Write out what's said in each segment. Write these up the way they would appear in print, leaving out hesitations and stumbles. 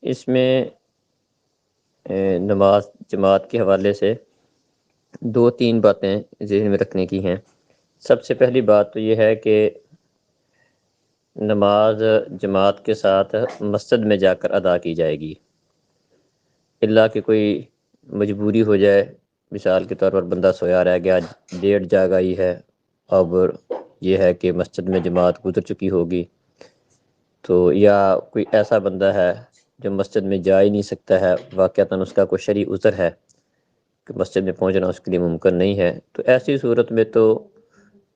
اس میں نماز جماعت کے حوالے سے دو تین باتیں ذہن میں رکھنے کی ہیں۔ سب سے پہلی بات تو یہ ہے کہ نماز جماعت کے ساتھ مسجد میں جا کر ادا کی جائے گی، الا کہ کوئی مجبوری ہو جائے، مثال کے طور پر بندہ سویا رہ گیا، لیٹ جاگ آئی ہے، اب یہ ہے کہ مسجد میں جماعت گزر چکی ہوگی، تو یا کوئی ایسا بندہ ہے جو مسجد میں جا ہی نہیں سکتا ہے، واقعتاً اس کا کوئی شرعی عذر ہے کہ مسجد میں پہنچنا اس کے لیے ممکن نہیں ہے، تو ایسی صورت میں تو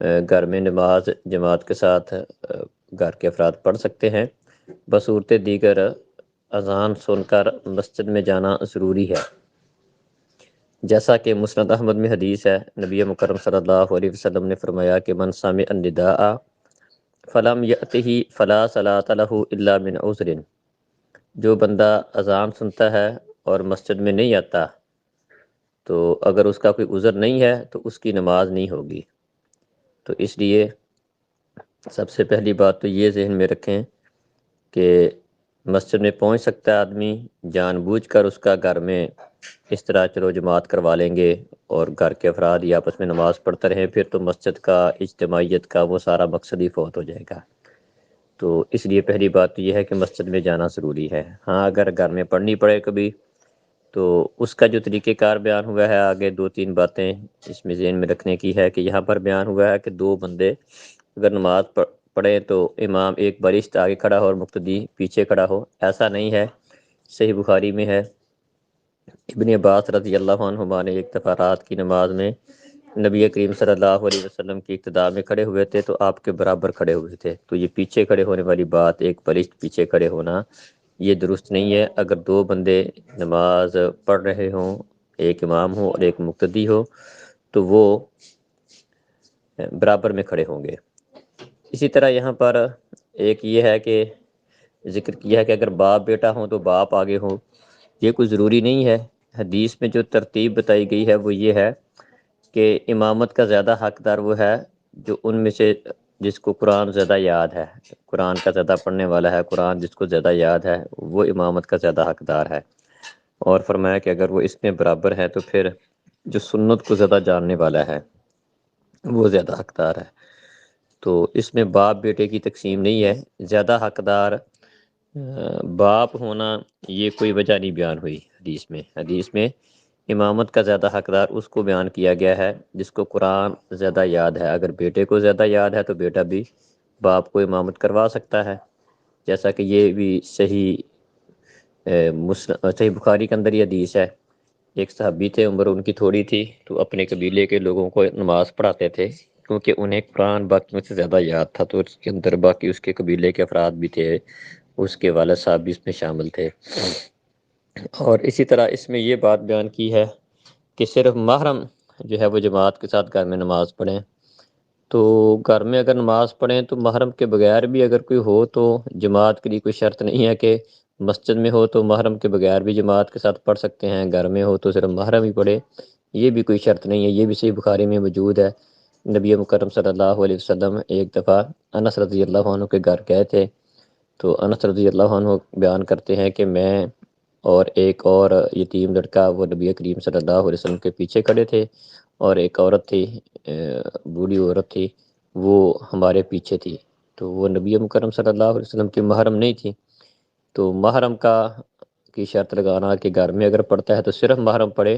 گھر میں نماز جماعت کے ساتھ گھر کے افراد پڑھ سکتے ہیں، بصورت دیگر اذان سن کر مسجد میں جانا ضروری ہے۔ جیسا کہ مسند احمد میں حدیث ہے، نبی مکرم صلی اللہ علیہ وسلم نے فرمایا کہ من سمع النداء فلم یأتہ فلا صلاۃ لہ الا من عذر، جو بندہ اذان سنتا ہے اور مسجد میں نہیں آتا تو اگر اس کا کوئی عذر نہیں ہے تو اس کی نماز نہیں ہوگی۔ تو اس لیے سب سے پہلی بات تو یہ ذہن میں رکھیں کہ مسجد میں پہنچ سکتا ہے آدمی، جان بوجھ کر اس کا گھر میں اس طرح چلو جماعت کروا لیں گے اور گھر کے افراد یا آپس میں نماز پڑھتے رہیں، پھر تو مسجد کا اجتماعیت کا وہ سارا مقصد ہی فوت ہو جائے گا۔ تو اس لیے پہلی بات تو یہ ہے کہ مسجد میں جانا ضروری ہے۔ ہاں اگر گھر میں پڑھنی پڑے کبھی تو اس کا جو طریقہ کار بیان ہوا ہے، آگے دو تین باتیں اس میں ذہن میں رکھنے کی ہے کہ یہاں پر بیان ہوا ہے کہ دو بندے اگر نماز پڑھیں تو امام ایک بارشت آگے کھڑا ہو اور مقتدی پیچھے کھڑا ہو، ایسا نہیں ہے۔ صحیح بخاری میں ہے، ابن عباس رضی اللہ عنہما نے ایک دفعہ رات کی نماز میں نبی کریم صلی اللہ علیہ وسلم کی اقتداء میں کھڑے ہوئے تھے تو آپ کے برابر کھڑے ہوئے تھے، تو یہ پیچھے کھڑے ہونے والی بات، ایک بارشت پیچھے کھڑے ہونا، یہ درست نہیں ہے۔ اگر دو بندے نماز پڑھ رہے ہوں، ایک امام ہو اور ایک مقتدی ہو، تو وہ برابر میں کھڑے ہوں گے۔ اسی طرح یہاں پر ایک یہ ہے کہ ذکر کیا ہے کہ اگر باپ بیٹا ہوں تو باپ آگے ہو، یہ کوئی ضروری نہیں ہے۔ حدیث میں جو ترتیب بتائی گئی ہے وہ یہ ہے کہ امامت کا زیادہ حقدار وہ ہے جو ان میں سے جس کو قرآن زیادہ یاد ہے، قرآن کا زیادہ پڑھنے والا ہے، قرآن جس کو زیادہ یاد ہے، وہ امامت کا زیادہ حقدار ہے۔ اور فرمایا کہ اگر وہ اس میں برابر ہے تو پھر جو سنت کو زیادہ جاننے والا ہے وہ زیادہ حقدار ہے۔ تو اس میں باپ بیٹے کی تقسیم نہیں ہے، زیادہ حقدار باپ ہونا یہ کوئی وجہ نہیں بیان ہوئی حدیث میں۔ حدیث میں امامت کا زیادہ حقدار اس کو بیان کیا گیا ہے جس کو قرآن زیادہ یاد ہے۔ اگر بیٹے کو زیادہ یاد ہے تو بیٹا بھی باپ کو امامت کروا سکتا ہے، جیسا کہ یہ بھی صحیح بخاری کے اندر یہ حدیث ہے۔ ایک صحابی تھے، عمر ان کی تھوڑی تھی، تو اپنے قبیلے کے لوگوں کو نماز پڑھاتے تھے کیونکہ انہیں قرآن باقیوں سے زیادہ یاد تھا، تو اس کے اندر باقی اس کے قبیلے کے افراد بھی تھے، اس کے والد صاحب بھی اس میں شامل تھے۔ اور اسی طرح اس میں یہ بات بیان کی ہے کہ صرف محرم جو ہے وہ جماعت کے ساتھ گھر میں نماز پڑھیں۔ تو گھر میں اگر نماز پڑھیں تو محرم کے بغیر بھی اگر کوئی ہو تو جماعت کے لیے کوئی شرط نہیں ہے کہ مسجد میں ہو تو محرم کے بغیر بھی جماعت کے ساتھ پڑھ سکتے ہیں، گھر میں ہو تو صرف محرم ہی پڑھے، یہ بھی کوئی شرط نہیں ہے۔ یہ بھی صحیح بخاری میں موجود ہے۔ نبی مکرم صلی اللہ علیہ وسلم ایک دفعہ انس رضی اللہ عنہ کے گھر گئے تھے، تو انس رضی اللہ عنہ بیان کرتے ہیں کہ میں اور ایک اور یتیم لڑکا وہ نبی کریم صلی اللہ علیہ وسلم کے پیچھے کھڑے تھے، اور ایک عورت تھی، بوڑھی عورت تھی، وہ ہمارے پیچھے تھی، تو وہ نبی مکرم صلی اللہ علیہ وسلم کی محرم نہیں تھی۔ تو محرم کی شرط لگانا کہ گھر میں اگر پڑھتا ہے تو صرف محرم پڑھے،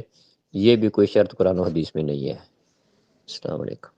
یہ بھی کوئی شرط قرآن و حدیث میں نہیں ہے۔ السلام علیکم۔